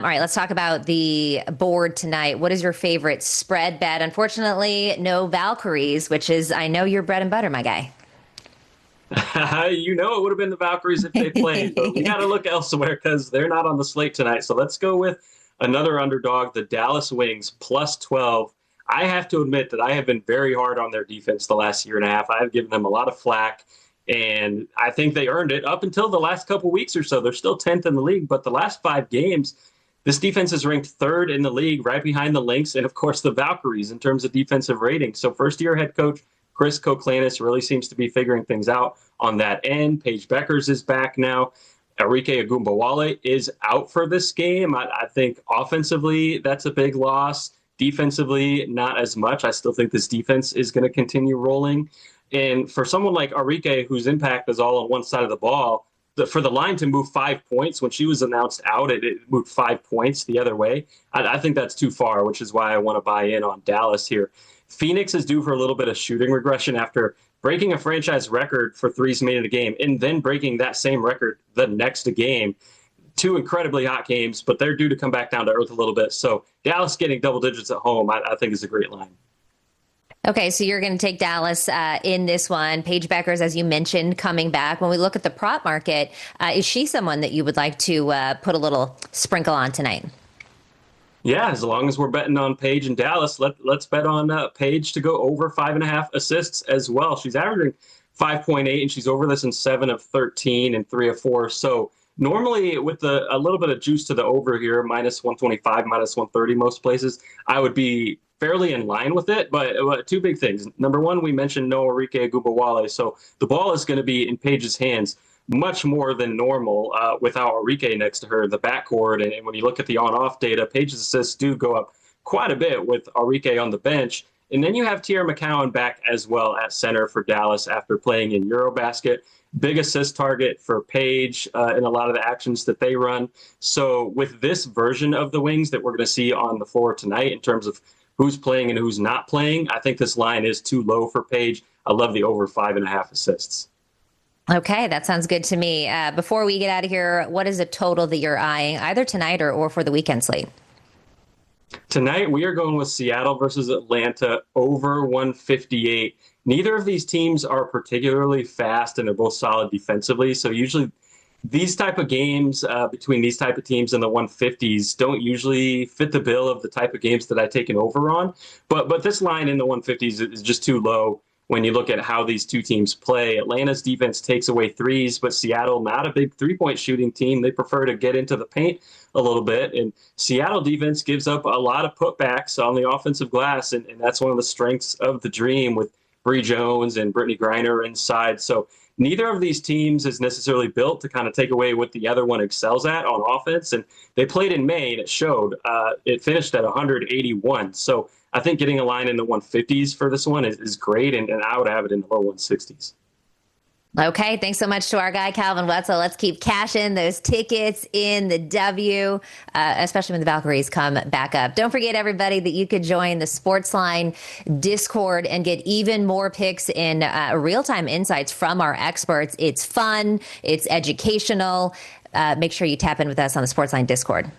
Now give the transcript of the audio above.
All right, let's talk about the board tonight. What is your favorite spread bet? Unfortunately, no Valkyries, which is, I know, your bread and butter, my guy. It would have been the Valkyries if they played, but we got to look elsewhere because they're not on the slate tonight. So let's go with another underdog, the Dallas Wings, plus 12. I have to admit that I have been very hard on their defense the last year and a half. I have given them a lot of flack, and I think they earned it up until the last couple weeks or so. They're still 10th in the league, but the last 5 games, this defense is ranked third in the league, right behind the Lynx and, of course, the Valkyries in terms of defensive rating. So first-year head coach Chris Koklanis really seems to be figuring things out on that end. Paige Beckers is back now. Enrique Agumbawale is out for this game. I think offensively, that's a big loss. Defensively, not as much. I still think this defense is going to continue rolling. And for someone like Enrique, whose impact is all on one side of the ball, for the line to move 5 points when she was announced out, it moved 5 points the other way. I think that's too far, which is why I want to buy in on Dallas here. Phoenix is due for a little bit of shooting regression after breaking a franchise record for threes made in a game and then breaking that same record the next game. 2 incredibly hot games, but they're due to come back down to earth a little bit. So Dallas getting double digits at home, I think is a great line. Okay, so you're going to take Dallas in this one. Paige Beckers, as you mentioned, coming back. When we look at the prop market, is she someone that you would like to put a little sprinkle on tonight? Yeah, as long as we're betting on Paige and Dallas, let's bet on Paige to go over 5.5 assists as well. She's averaging 5.8, and she's over this in 7 of 13 and 3 of 4. So normally with a little bit of juice to the over here, minus 125, minus 130 most places, I would be fairly in line with it. But 2 big things. Number one, we mentioned no Enrique Agumbawale, so the ball is going to be in Paige's hands much more than normal without Enrique next to her, the backcourt. And when you look at the on-off data, Paige's assists do go up quite a bit with Enrique on the bench. And then you have Tierra McCowan back as well at center for Dallas after playing in Eurobasket. Big assist target for Paige in a lot of the actions that they run. So with this version of the Wings that we're going to see on the floor tonight in terms of who's playing and who's not playing, I think this line is too low for Paige. I love the over 5.5 assists. Okay, that sounds good to me. Before we get out of here, what is a total that you're eyeing, either tonight or for the weekend slate? Tonight, we are going with Seattle versus Atlanta over 158. Neither of these teams are particularly fast, and they're both solid defensively. So usually these type of games between these type of teams in the 150s don't usually fit the bill of the type of games that I take an over on. But this line in the 150s is just too low. When you look at how these two teams play, Atlanta's defense takes away threes, but Seattle, not a big three-point shooting team. They prefer to get into the paint a little bit. And Seattle defense gives up a lot of putbacks on the offensive glass, and that's one of the strengths of the Dream with Bree Jones and Brittany Griner inside. So neither of these teams is necessarily built to kind of take away what the other one excels at on offense. And they played in May, and it showed. It finished at 181. So I think getting a line in the 150s for this one is great, and I would have it in the low 160s. Okay, thanks so much to our guy, Calvin Wetzel. Let's keep cashing those tickets in the W, especially when the Valkyries come back up. Don't forget, everybody, that you could join the Sportsline Discord and get even more picks and real-time insights from our experts. It's fun. It's educational. Make sure you tap in with us on the Sportsline Discord.